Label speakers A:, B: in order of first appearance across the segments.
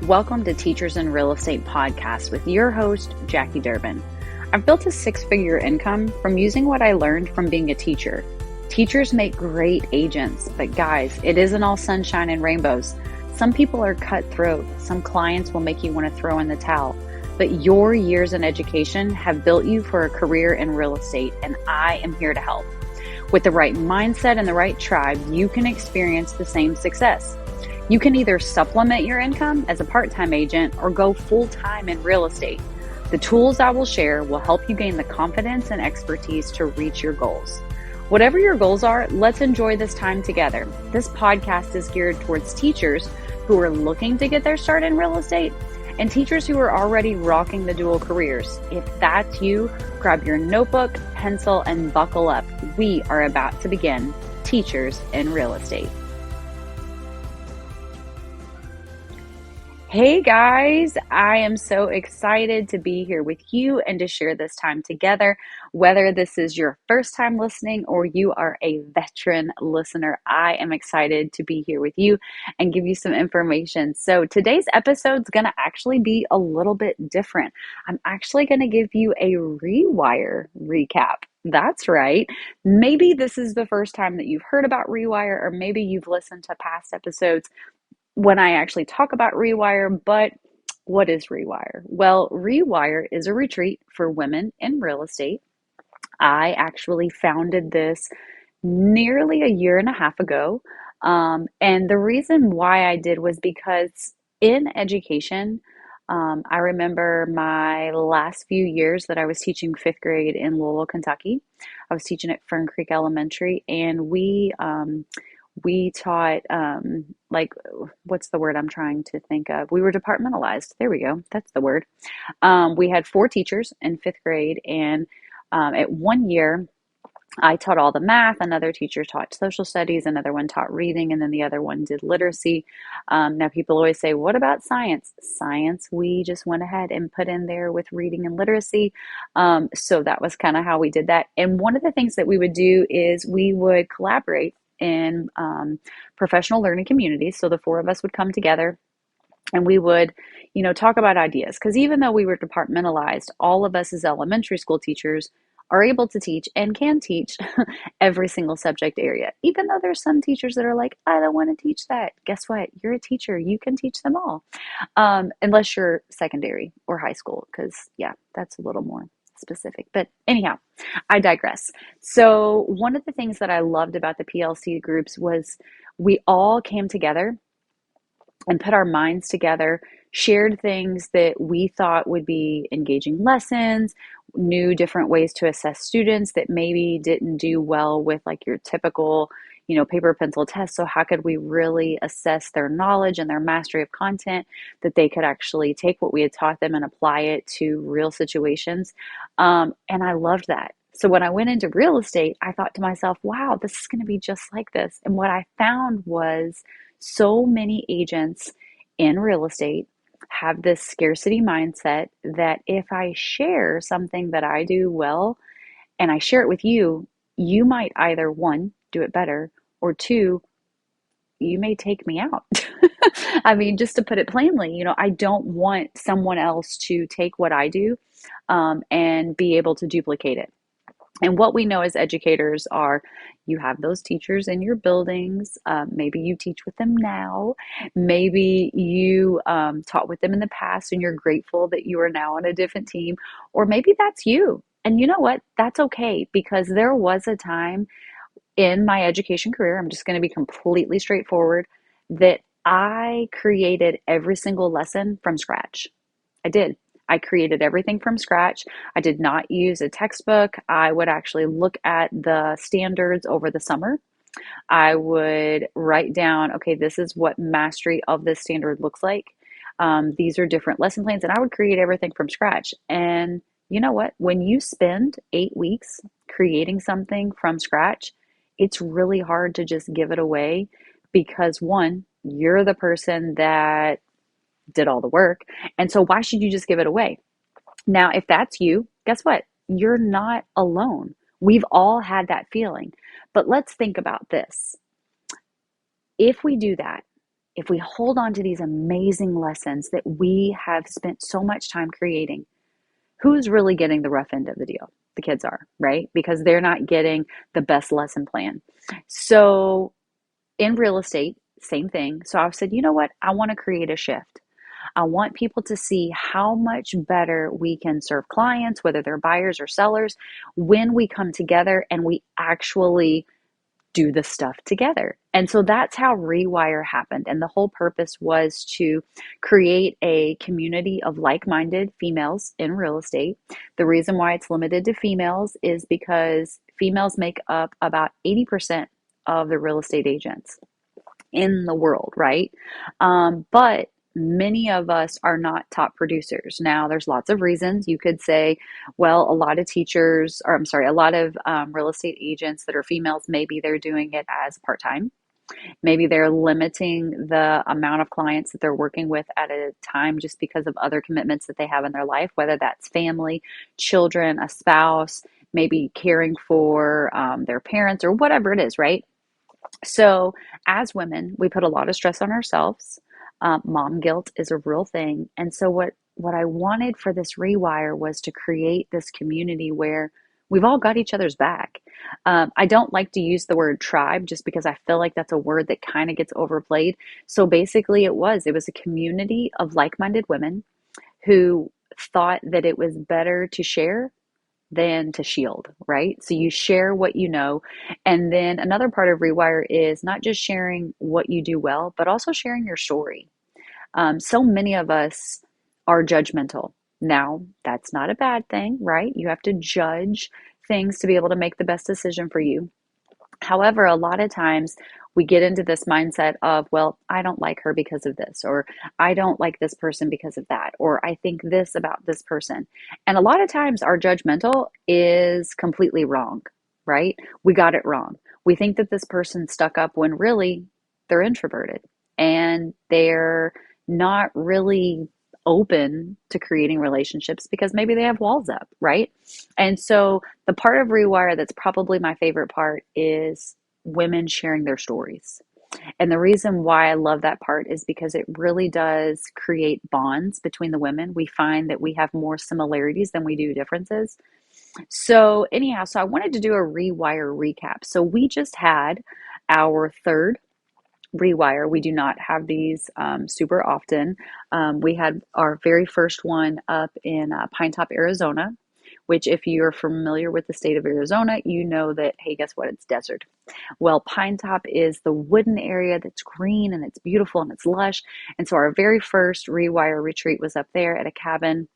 A: Welcome to Teachers in Real Estate podcast with your host, Jackie Durbin. I've built a six-figure income from using what I learned from being a teacher. Teachers make great agents, but guys, it isn't all sunshine and rainbows. Some people are cutthroat. Some clients will make you want to throw in the towel. But your years in education have built you for a career in real estate, and I am here to help. With the right mindset and the right tribe, you can experience the same success. You can either supplement your income as a part-time agent or go full-time in real estate. The tools I will share will help you gain the confidence and expertise to reach your goals. Whatever your goals are, let's enjoy this time together. This podcast is geared towards teachers who are looking to get their start in real estate and teachers who are already rocking the dual careers. If that's you, grab your notebook, pencil, and buckle up. We are about to begin Teachers in Real Estate. Hey guys, I am so excited to be here with you and to share this time together. Whether this is your first time listening or you are a veteran listener, I am excited to be here with you and give you some information. So today's episode is going to actually be a little bit different. I'm actually going to give you a reWIRE recap. That's right. Maybe this is the first time that you've heard about reWIRE, or maybe you've listened to past episodes when I actually talk about reWIRE. But what is reWIRE? Well, reWIRE is a retreat for women in real estate. I actually founded this nearly a year and a half ago. And the reason why I did was because in education, I remember my last few years that I was teaching fifth grade in Louisville, Kentucky. I was teaching at Fern Creek Elementary, and we taught, what's the word I'm trying to think of? We were departmentalized. There we go. That's the word. We had 4 teachers in fifth grade, and at one year, I taught all the math. Another teacher taught social studies. Another one taught reading, and then the other one did literacy. Now, people always say, what about science? Science, we just went ahead and put in there with reading and literacy. So that was kind of how we did that. And one of the things that we would do is we would collaborate in professional learning communities. So the 4 of us would come together and we would, talk about ideas. Because even though we were departmentalized, all of us as elementary school teachers are able to teach and can teach every single subject area. Even though there's some teachers that are like, I don't want to teach that. Guess what? You're a teacher. You can teach them all. Unless you're secondary or high school, because that's a little more specific. But anyhow, I digress. So one of the things that I loved about the PLC groups was we all came together and put our minds together, shared things that we thought would be engaging lessons, knew different ways to assess students that maybe didn't do well with like your typical, paper pencil test. So how could we really assess their knowledge and their mastery of content, that they could actually take what we had taught them and apply it to real situations? And I loved that. So when I went into real estate, I thought to myself, wow, this is going to be just like this. And what I found was so many agents in real estate have this scarcity mindset that if I share something that I do well and I share it with you, you might either 1, do it better, or 2, you may take me out. I mean, just to put it plainly, I don't want someone else to take what I do and be able to duplicate it. And what we know as educators are, you have those teachers in your buildings. Maybe you teach with them now. Maybe you taught with them in the past and you're grateful that you are now on a different team. Or maybe that's you. And you know what? That's okay, because there was a time in my education career, I'm just going to be completely straightforward, that I created every single lesson from scratch. I did. I created everything from scratch. I did not use a textbook. I would actually look at the standards over the summer. I would write down, okay, this is what mastery of this standard looks like. These are different lesson plans, and I would create everything from scratch. And you know what? When you spend 8 weeks creating something from scratch, it's really hard to just give it away, because 1, you're the person that did all the work. And so why should you just give it away? Now, if that's you, guess what? You're not alone. We've all had that feeling. But let's think about this. If we do that, if we hold on to these amazing lessons that we have spent so much time creating, who's really getting the rough end of the deal? The kids are, right? Because they're not getting the best lesson plan. So in real estate, same thing. So I said, you know what? I want to create a shift. I want people to see how much better we can serve clients, whether they're buyers or sellers, when we come together and we actually do the stuff together. And so that's how reWIRE happened. And the whole purpose was to create a community of like minded females in real estate. The reason why it's limited to females is because females make up about 80% of the real estate agents in the world, right? But many of us are not top producers. Now, there's lots of reasons. You could say, well, a lot of teachers, or I'm sorry, a lot of real estate agents that are females, maybe they're doing it as part time. Maybe they're limiting the amount of clients that they're working with at a time just because of other commitments that they have in their life, whether that's family, children, a spouse, maybe caring for their parents or whatever it is, right? So, as women, we put a lot of stress on ourselves. Mom guilt is a real thing. And so, what I wanted for this reWIRE was to create this community where we've all got each other's back. I don't like to use the word tribe just because I feel like that's a word that kind of gets overplayed. So, basically, it was a community of like minded women who thought that it was better to share than to shield, right? So you share what you know. And then another part of reWIRE is not just sharing what you do well, but also sharing your story. So many of us are judgmental. Now, that's not a bad thing, right? You have to judge things to be able to make the best decision for you. However, a lot of times we get into this mindset of, well, I don't like her because of this, or I don't like this person because of that, or I think this about this person. And a lot of times our judgmental is completely wrong, right? We got it wrong. We think that this person's stuck up when really they're introverted and they're not really open to creating relationships because maybe they have walls up, right? And so the part of reWIRE that's probably my favorite part is women sharing their stories. And the reason why I love that part is because it really does create bonds between the women. We find that we have more similarities than we do differences. So, anyhow, so I wanted to do a reWIRE recap. So, we just had our third reWIRE. We do not have these super often. We had our very first one up in Pine Top, Arizona, which, if you're familiar with the state of Arizona, you know that, hey, guess what? It's desert. Well, Pine Top is the wooden area that's green and it's beautiful and it's lush. And so our very first reWIRE retreat was up there at a cabin.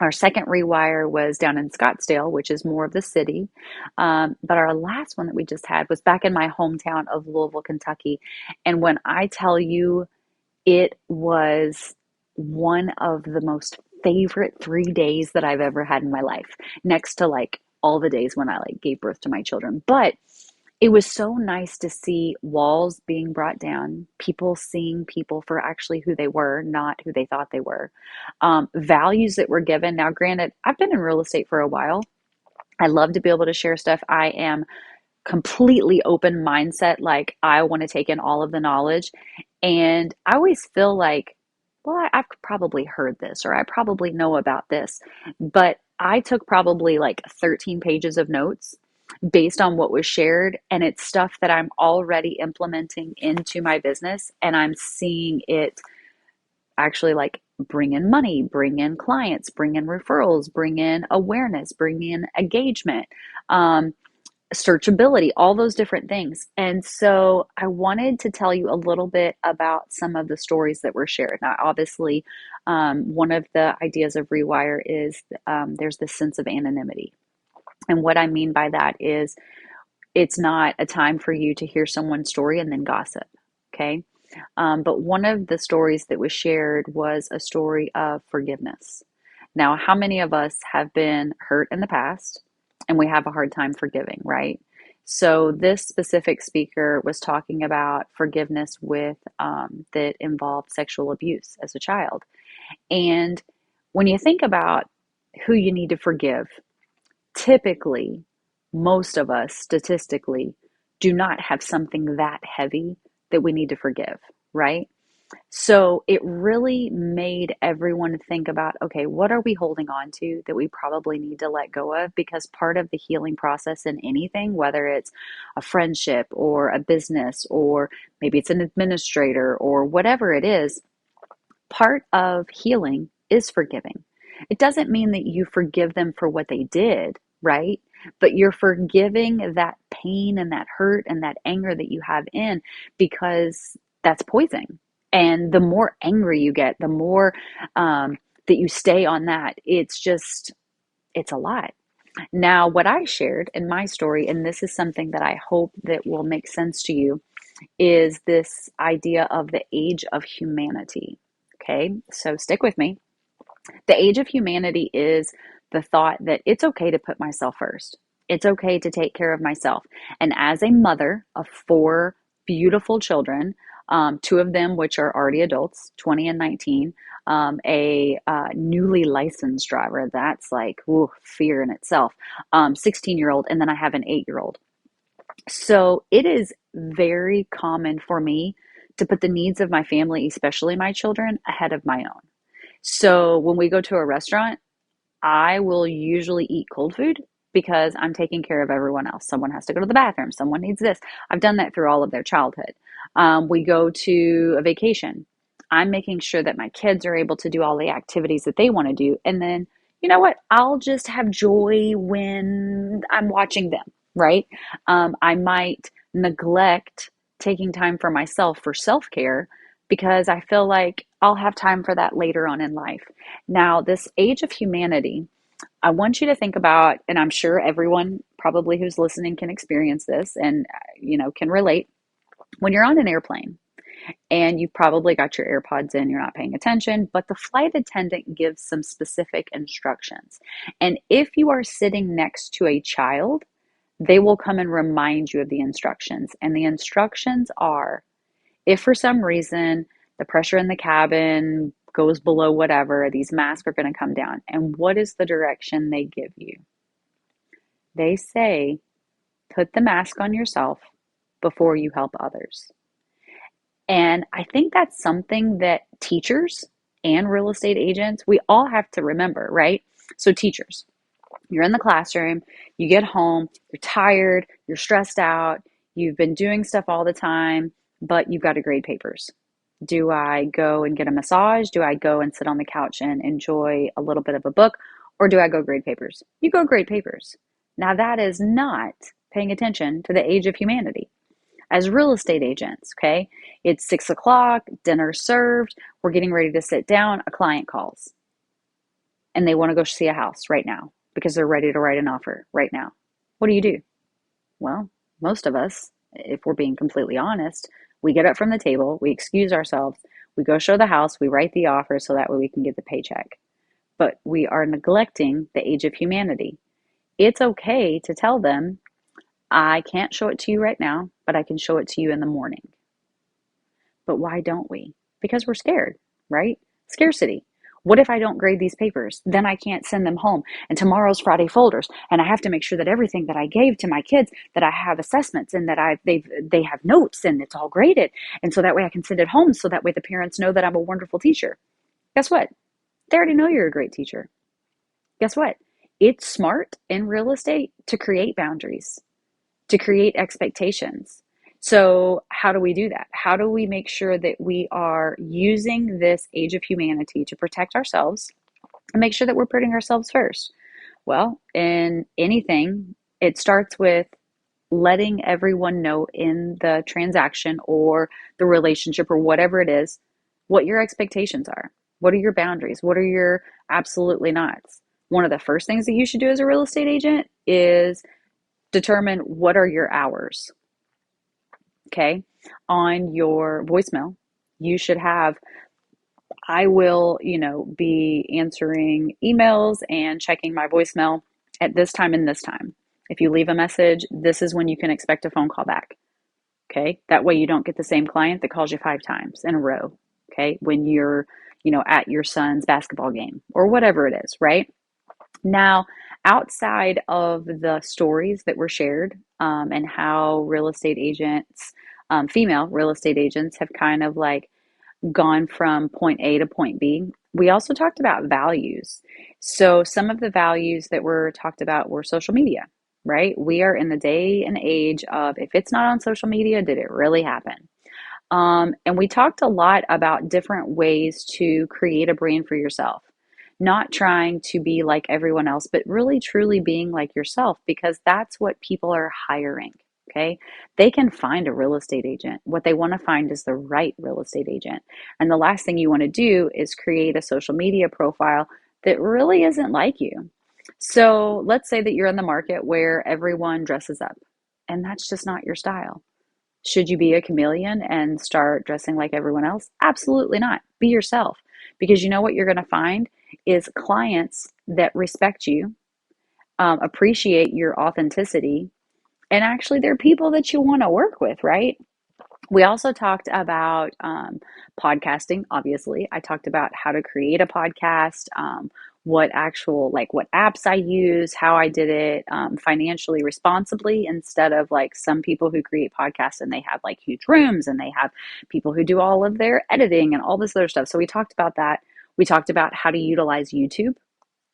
A: Our second reWIRE was down in Scottsdale, which is more of the city. But our last one that we just had was back in my hometown of Louisville, Kentucky. And when I tell you, it was one of the most favorite 3 days that I've ever had in my life, next to like all the days when I like gave birth to my children. But it was so nice to see walls being brought down, people seeing people for actually who they were, not who they thought they were. Values that were given. Now, granted, I've been in real estate for a while. I love to be able to share stuff. I am completely open mindset. Like, I want to take in all of the knowledge. And I always feel like, well, I've probably heard this or I probably know about this. But I took probably like 13 pages of notes based on what was shared. And it's stuff that I'm already implementing into my business. And I'm seeing it actually like bring in money, bring in clients, bring in referrals, bring in awareness, bring in engagement. Searchability, all those different things. And so I wanted to tell you a little bit about some of the stories that were shared. Now, obviously, one of the ideas of reWIRE is there's this sense of anonymity. And what I mean by that is it's not a time for you to hear someone's story and then gossip. Okay. But one of the stories that was shared was a story of forgiveness. Now, how many of us have been hurt in the past and we have a hard time forgiving, right? So, this specific speaker was talking about forgiveness with that involved sexual abuse as a child. And when you think about who you need to forgive, typically, most of us statistically do not have something that heavy that we need to forgive, right? So it really made everyone think about, okay, what are we holding on to that we probably need to let go of? Because part of the healing process in anything, whether it's a friendship or a business, or maybe it's an administrator or whatever it is, part of healing is forgiving. It doesn't mean that you forgive them for what they did, right? But you're forgiving that pain and that hurt and that anger that you have in, because that's poison. And the more angry you get, the more that you stay on that, it's a lot. Now, what I shared in my story, and this is something that I hope that will make sense to you, is this idea of the age of humanity. Okay, so stick with me. The age of humanity is the thought that it's okay to put myself first. It's okay to take care of myself. And as a mother of four beautiful children, two of them which are already adults, 20 and 19, a newly licensed driver, that's like ooh, fear in itself, 16-year-old, and then I have an 8-year-old. So it is very common for me to put the needs of my family, especially my children, ahead of my own. So when we go to a restaurant, I will usually eat cold food because I'm taking care of everyone else. Someone has to go to the bathroom. Someone needs this. I've done that through all of their childhood. We go to a vacation. I'm making sure that my kids are able to do all the activities that they want to do. And then, you know what? I'll just have joy when I'm watching them, right? I might neglect taking time for myself for self care because I feel like I'll have time for that later on in life. Now, this age of humanity, I want you to think about, and I'm sure everyone probably who's listening can experience this and, can relate. When you're on an airplane and you've probably got your AirPods in, you're not paying attention, but the flight attendant gives some specific instructions. And if you are sitting next to a child, they will come and remind you of the instructions. And the instructions are, if for some reason the pressure in the cabin goes below whatever, these masks are going to come down. And what is the direction they give you? They say, put the mask on yourself before you help others. And I think that's something that teachers and real estate agents, we all have to remember, right? So, teachers, you're in the classroom, you get home, you're tired, you're stressed out, you've been doing stuff all the time, but you've got to grade papers. Do I go and get a massage? Do I go and sit on the couch and enjoy a little bit of a book? Or do I go grade papers? You go grade papers. Now, that is not paying attention to the age of humanity. As real estate agents, okay, it's 6 o'clock, dinner served, we're getting ready to sit down, a client calls and they want to go see a house right now because they're ready to write an offer right now. What do? Well, most of us, if we're being completely honest, we get up from the table, we excuse ourselves, we go show the house, we write the offer so that way we can get the paycheck. But we are neglecting the age of humanity. It's okay to tell them, I can't show it to you right now, but I can show it to you in the morning. But why don't we? Because we're scared, right? Scarcity. What if I don't grade these papers? Then I can't send them home. And tomorrow's Friday folders, and I have to make sure that everything that I gave to my kids, that I have assessments and that they have notes and it's all graded. And so that way I can send it home so that way the parents know that I'm a wonderful teacher. Guess what? They already know you're a great teacher. Guess what? It's smart in real estate to create boundaries, to create expectations. So, how do we do that? How do we make sure that we are using this age of humanity to protect ourselves and make sure that we're putting ourselves first? Well, in anything, it starts with letting everyone know in the transaction or the relationship or whatever it is what your expectations are. What are your boundaries? What are your absolutely nots? One of the first things that you should do as a real estate agent is determine what are your hours. Okay. On your voicemail, you should have, I will, be answering emails and checking my voicemail at this time and this time. If you leave a message, this is when you can expect a phone call back. Okay. That way you don't get the same client that calls you 5 times in a row. Okay. When you're, at your son's basketball game or whatever it is, right? Now, outside of the stories that were shared and how real estate agents female real estate agents have kind of like gone from point A to point B. We also talked about values. So some of the values that were talked about were social media, right? We are in the day and age of if it's not on social media, did it really happen? And we talked a lot about different ways to create a brand for yourself, not trying to be like everyone else, but really truly being like yourself because that's what people are hiring. Okay. They can find a real estate agent. What they want to find is the right real estate agent. And the last thing you want to do is create a social media profile that really isn't like you. So let's say that you're in the market where everyone dresses up, and that's just not your style. Should you be a chameleon and start dressing like everyone else? Absolutely not. Be yourself because you know what you're going to find is clients that respect you, appreciate your authenticity, and actually they're people that you want to work with, right? We also talked about podcasting, obviously. I talked about how to create a podcast, what apps I use, how I did it financially responsibly instead of like some people who create podcasts and they have like huge rooms and they have people who do all of their editing and all this other stuff. So we talked about that. We talked about how to utilize YouTube.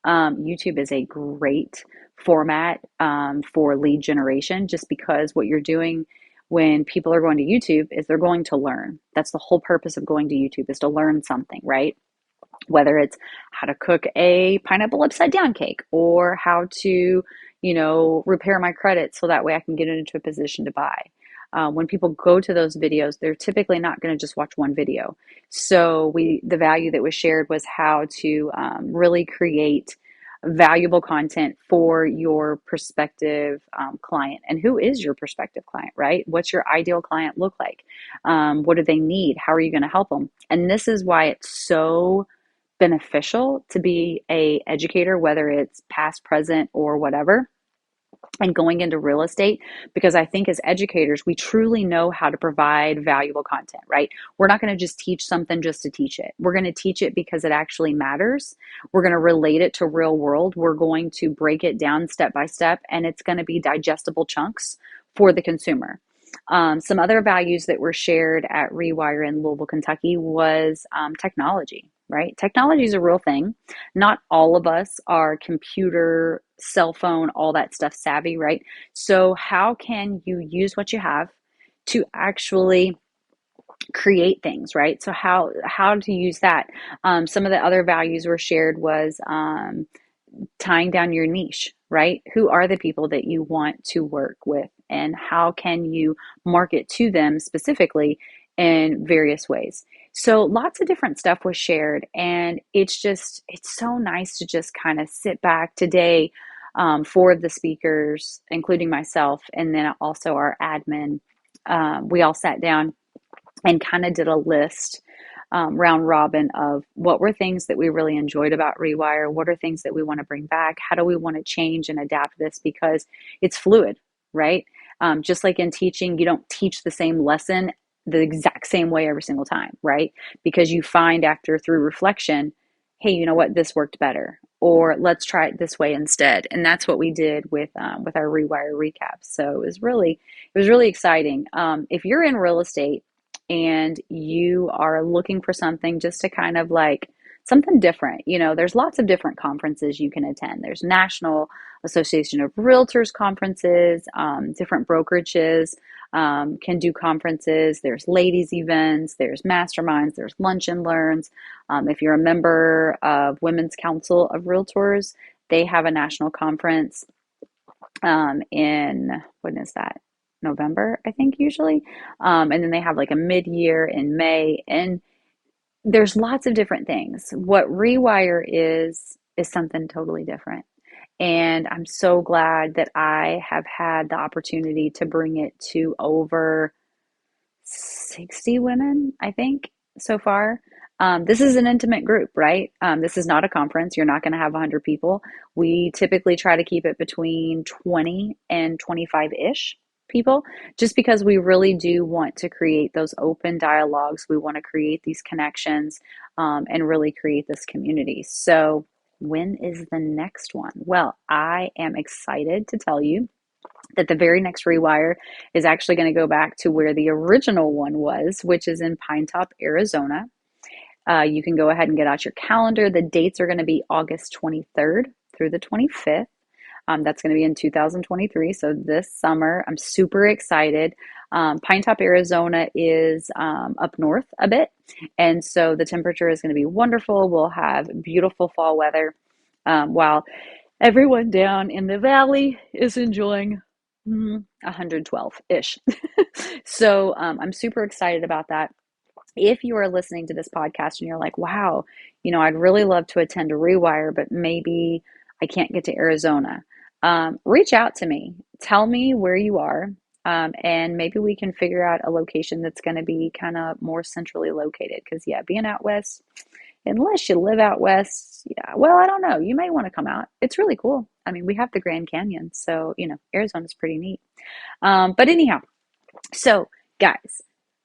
A: YouTube is a great format for lead generation just because what you're doing when people are going to YouTube is they're going to learn. That's the whole purpose of going to YouTube is to learn something, right? Whether it's how to cook a pineapple upside down cake or how to, repair my credit so that way I can get into a position to buy. When people go to those videos, they're typically not going to just watch one video. So the value that was shared was how to really create valuable content for your prospective client. And who is your prospective client, right? What's your ideal client look like? What do they need? How are you going to help them? And this is why it's so beneficial to be a educator, whether it's past, present, or whatever, and going into real estate, because I think as educators, we truly know how to provide valuable content, right? We're not going to just teach something just to teach it. We're going to teach it because it actually matters. We're going to relate it to real world. We're going to break it down step by step, and it's going to be digestible chunks for the consumer. Some other values that were shared at reWIRE in Louisville, Kentucky was technology, right? Technology is a real thing. Not all of us are computer, cell phone, all that stuff savvy, right? So, how can you use what you have to actually create things, right? So, how to use that? Some of the other values were shared was tying down your niche, right? Who are the people that you want to work with, and how can you market to them specifically in various ways? So, lots of different stuff was shared, and it's so nice to just kind of sit back today. Four of the speakers, including myself, and then also our admin, we all sat down and kind of did a list round robin of what were things that we really enjoyed about reWIRE, what are things that we want to bring back, how do we want to change and adapt this because it's fluid, right? Just like in teaching, you don't teach the same lesson the exact same way every single time, right? Because you find after through reflection, hey, you know what, this worked better, or let's try it this way instead. And that's what we did with our reWIRE recaps. So it was really exciting. If you're in real estate and you are looking for something just to kind of like something different, there's lots of different conferences you can attend. There's National Association of Realtors conferences, different brokerages can do conferences. There's ladies events, there's masterminds, there's lunch and learns. If you're a member of Women's Council of Realtors, they have a national conference in, when is that? November, I think, usually. And then they have like a mid-year in May. And there's lots of different things. What reWIRE is something totally different. And I'm so glad that I have had the opportunity to bring it to over 60 women, I think, so far. This is an intimate group, right? This is not a conference. You're not going to have 100 people. We typically try to keep it between 20 and 25-ish people, just because we really do want to create those open dialogues. We want to create these connections and really create this community. So, when is the next one? Well, I am excited to tell you that the very next reWIRE is actually going to go back to where the original one was, which is in Pinetop, Arizona. You can go ahead and get out your calendar. The dates are going to be August 23rd through the 25th. That's going to be in 2023. So this summer, I'm super excited. Pinetop, Arizona is up north a bit. And so the temperature is going to be wonderful. We'll have beautiful fall weather while everyone down in the valley is enjoying 112-ish. So I'm super excited about that. If you are listening to this podcast and you're like, wow, I'd really love to attend a reWIRE, but maybe I can't get to Arizona, reach out to me. Tell me where you are, and maybe we can figure out a location that's going to be kind of more centrally located. Because, yeah, being out west, unless you live out west, yeah, well, I don't know. You may want to come out. It's really cool. I mean, we have the Grand Canyon, so, Arizona's pretty neat. But anyhow, so guys,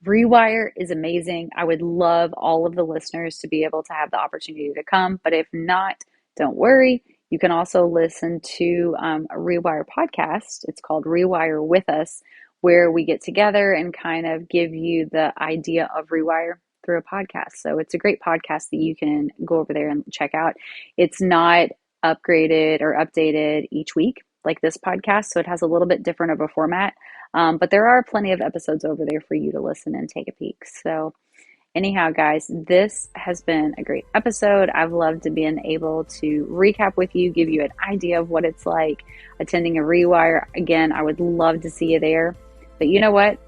A: reWIRE is amazing. I would love all of the listeners to be able to have the opportunity to come, but if not, don't worry. You can also listen to a reWIRE podcast. It's called reWIRE with Us, where we get together and kind of give you the idea of reWIRE through a podcast. So it's a great podcast that you can go over there and check out. It's not upgraded or updated each week like this podcast, so it has a little bit different of a format. But there are plenty of episodes over there for you to listen and take a peek. So anyhow, guys, this has been a great episode. I've loved being able to recap with you, give you an idea of what it's like attending a reWIRE. Again, I would love to see you there. But you know what?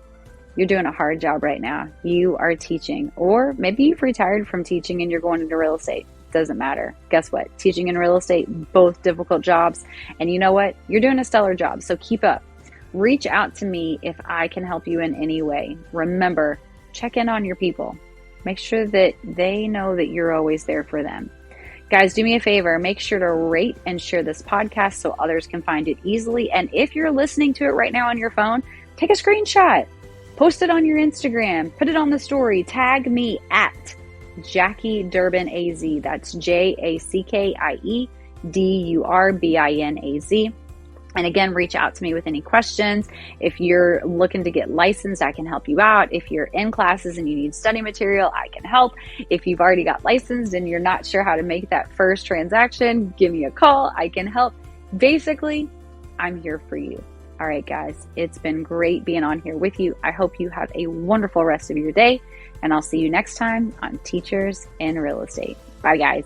A: You're doing a hard job right now. You are teaching, or maybe you've retired from teaching and you're going into real estate. Doesn't matter. Guess what? Teaching and real estate, both difficult jobs. And you know what? You're doing a stellar job. So keep up. Reach out to me if I can help you in any way. Remember, check in on your people. Make sure that they know that you're always there for them. Guys, do me a favor. Make sure to rate and share this podcast so others can find it easily. And if you're listening to it right now on your phone, take a screenshot. Post it on your Instagram. Put it on the story. Tag me at Jackie Durbin AZ. That's JACKIE DURBINAZ. And again, reach out to me with any questions. If you're looking to get licensed, I can help you out. If you're in classes and you need study material, I can help. If you've already got licensed and you're not sure how to make that first transaction, give me a call. I can help. Basically, I'm here for you. All right, guys, it's been great being on here with you. I hope you have a wonderful rest of your day, and I'll see you next time on Teachers in Real Estate. Bye, guys.